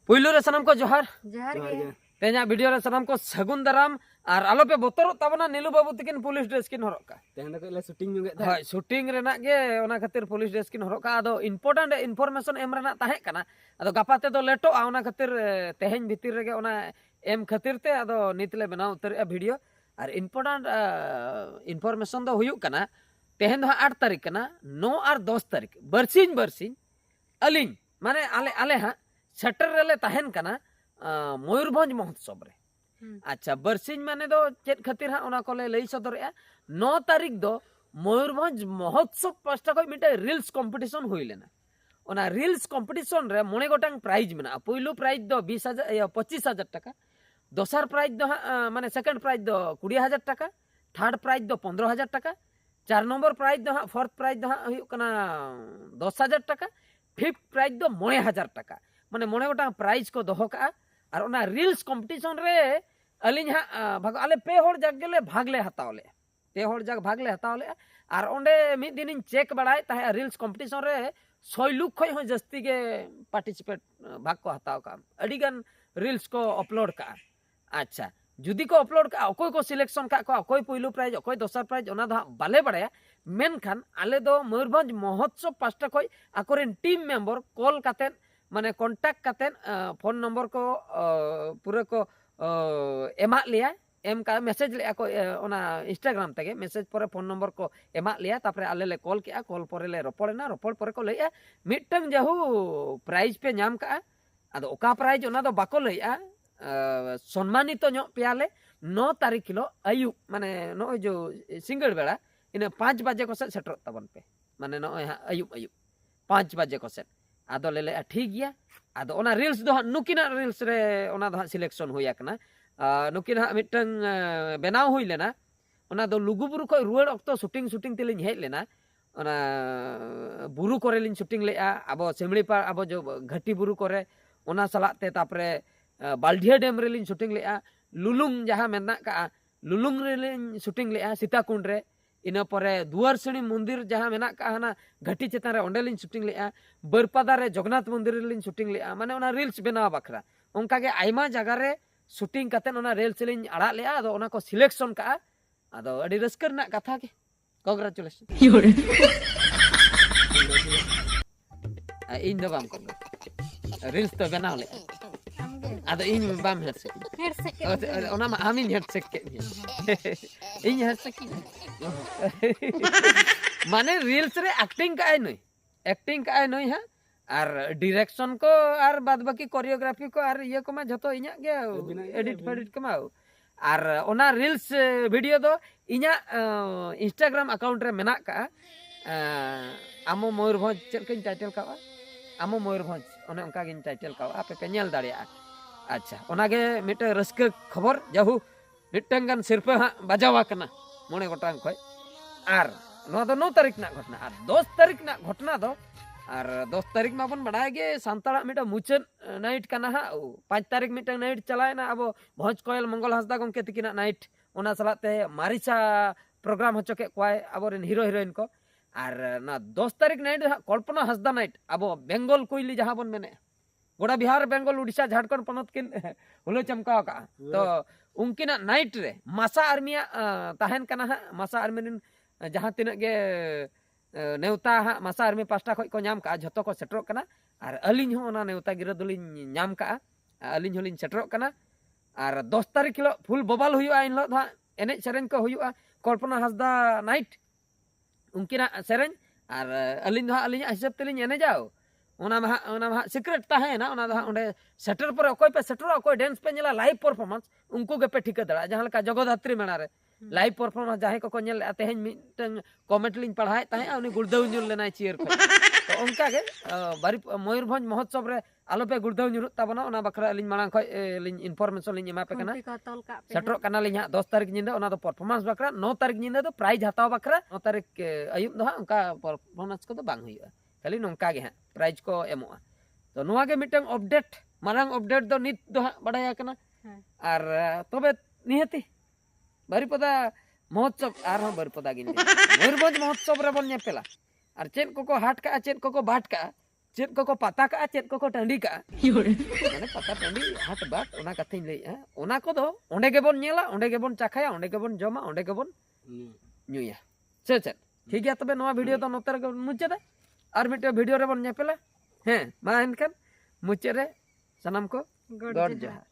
पुइलू रे सनम को जोहार जोहार गे तेना वीडियो रे सनम को सगुन दाराम और आलो पे बोतरो तबना नीलू बाबू तकिन पुलिस ड्रेस किन हरक का तेहन दो ले शूटिंग जुगे था हाय शूटिंग रेना गे ओना खातिर पुलिस ड्रेस किन हरक का आदो इंपोर्टेंट इनफॉरमेशन एम रेना ताहे कना आदो गापाते दो लेटो आ ओना खातिर तेहेन भीतर रेगे ओना एम खातिर ते आदो नितले बनाव उतर वीडियो और इम्पोर्टेंट इनफॉरमेशन दो हुयु कना तेहेन दो 8 तारीख कना 9 और 10 तारीख बरसिन अलिन माने आले आले हा सेटर रेले ताहेन कना मयूरभंज महोत्सव रे अच्छा बरसिन माने दो चेत खातिर हा ओना कोले लई सदरेआ 9 तारीख दो मयूरभंज महोत्सव पास्टा को मिटे रील्स कंपटीशन हुई लेना ओना रील्स कंपटीशन रे मोने गोटांग प्राइज मेना पहिलो प्राइज दो 20,000 25,000 टाका दोसर प्राइज दो माने सेकंड प्राइज दो 20,000 टाका थर्ड प्राइज दो 15,000 टाका 4 नंबर प्राइज दो फोर्थ प्राइज दो हुई कना 10,000 टाका फिफ्थ प्राइज दो 9,000 टाका माने मोने गोटांग प्राइज को दोहो का और ओना रील्स कंपटीशन रे अलिन हा भाग आले पे होड़ जग गेले भागले हतावले पे होड़ जग भागले हतावले और ओंडे मिद दिन चेक बड़ाय ताहे रील्स कंपटीशन रे 100 लुक खय हो जस्ती के पार्टिसिपेट भाग को हताव का अडिगन रील्स को अपलोड का अच्छा जुदी को अपलोड का अकोय को सिलेक्शन का को अकोय पहिलो प्राइज अकोय दोसर प्राइज ओना दो बाले बड़ाया मेनखान आले दो मयूरभंज महोत्सव पास्टा खय आकोरेन टीम मेंबर कॉल कातेन माने कांटेक्ट कातेन फोन नंबर को पूरे को एमा लिया एम का मैसेज ले को ओना इंस्टाग्राम तगे मैसेज पर फोन नंबर को एमा लिया तापरे आले ले कॉल किया कॉल पर ले रोपड़ना रोपड़ पर को लैया मिटंग जहु प्राइज पे नाम का आदो ओका प्राइज ओना दो बाको लैया सम्मानित नो पेयाले 9 तारीख किलो आयु माने नो जो सिंगल बेड़ा इन 5 बजे को सेटर तबन पे माने नो आयु आयु 5 बजे को सेट आदो ले ठीक गया आदो ओना रील्स दो नुकिना रील्स रे ओना दो सिलेक्शन हुई आकना नुकिन हा मिटंग बनाव हुई लेना ओना दो लुगुबुरु को रुवाड़ अक्तो शूटिंग तेलिन हेज लेना ओना बुरु करे लिन शूटिंग लेआ आबो सेमड़ी पा आबो जो घाटी बुरु करे ओना सलाते तापरे बाल्डिया डेम रे लिन शूटिंग लेआ लुलुंग जहां मेना का लुलुंग रे लिन शूटिंग लेआ सीताकुंड रे इन परे दुआरसणी मंदिर जहां मेना का हना घाटी चेतान रे ओंडे लिन शूटिंग लेआ बरपादा रे जगन्नाथ मंदिर रे लिन शूटिंग लेआ माने ओना रील्स बनाव बखरा ओंका के आयमा जगह रे शूटिंग कातेन ओना रील्स लिन आड़ा लेआ आदो ओना को सिलेक्शन का आदो अडी रस्कर ना कथा के कांग्रेचुलेशन इन दो बाम को रील्स तो बनाव ले आदो इन बाम हेडसे ओना मा आमिन हेडसे के इन हेडसे माने रील्स रे एक्टिंग का है नई है और डायरेक्शन को और बाद बाकी कोरियोग्राफी को और ये को मा जतो इना के एडिट फेडिट को मा और ओना रील्स वीडियो दो इना इंस्टाग्राम अकाउंट रे मेना का आमो मयूरभंज चेल के टाइटल का आमो मयूरभंज ओने उनका गिन टाइटल का आपे पे नेल दाड़िया अच्छा ओनागे मिटे रस्क खबर जाहु मिटंग गान सिरपे हा बाजावा कना मोने गोटांग खय और नो दो 9 तारीख ना घटना और 10 तारीख ना घटना दो और 10 तारीख में बन बड़ा गे सांताड़ा मिटा मुचन नाइट कना हा 5 तारीख मिटा नाइट चलायना अब भोज कोयल मंगल हंसदा गमके तिकिना नाइट ओना सलाते मारिचा प्रोग्राम होचो के कोय अबोरेन हीरो हीरोइन को और ना 10 तारीख नाइट कल्पना हंसदा नाइट अब बेंगल कोइली जहां बन मेने गोड़ा बिहार बेंगल उड़ीसा झारखंड पनत किन हुलो चमकाव का तो उनकिना नाइट रे मासा आर्मिया ताहेन कना हा मासा आर्मी जहां तिना गे नेवता हा मासा आर्मी पास्टा खय को नाम का जतो को सेटरो कना और अलिन हो ओना नेवता गिरा दुलिन नाम का अलिन होलिन सेटरो कना और 10 तारीख किलो फुल बबाल हुआ इन लो धा एने सेरेन को हुआ कल्पना हंसदा नाइट उनकिना सेरेन और अलिन हा अलिन हिसाब तेलिन एने जाओ ओना सीक्रेट ताहे ना ओना ओंडे सेटर पर अकोय पे सेटर अकोय डांस पे नेला लाइव परफॉर्मेंस उनको गे पे ठिका दड़ा जहां लका जगदात्री मेना रे लाइव परफॉर्मेंस जाहे को नेल तेहेन मिटन कमेंट लिन पढ़ाय ताहे उनी गुड़दव नुल लेना चेयर पे तो उनका गे बारी मयूरभंज महोत्सव रे आलो पे गुड़दव नुल ताबना ओना बखरा लिन मांग खय लिन इनफॉरमेशन लिन एमा पे कना सेटर कना लिन 10 तारीख निंदा ओना दो परफॉर्मेंस बखरा 9 तारीख निंदा दो प्राइज हताव बखरा 9 तारीख आयुब दो उनका परफॉर्मेंस को तो बांग हुआ खाली नोंका गे प्राइज को एमोआ तो नोआ गे मिटंग अपडेट मारंग अपडेट दो नित दो बड़ाया कना और तबे निहती बारिपदा महोत्सव और बारिपदा गिन मयूरभंज महोत्सव रे बन नेपेला और चेन को हाट का चेन को बाट का चेद को पता का चेद को टाँडी का माने पता टाँडी हाट बाट ओना कथाई लैया ओना को दो ओंडे गेबोन नेला ओंडे गेबोन चाखाया ओंडे गेबोन जमा ओंडे गेबोन ᱧᱩᱭᱟ से चेद ठीक है तबे नोवा वीडियो तो नोते रे मुचादा और मिटे वीडियो रे बन नेपेला हैं मा एनकन मुचे रे सनम को गॉड जोहार।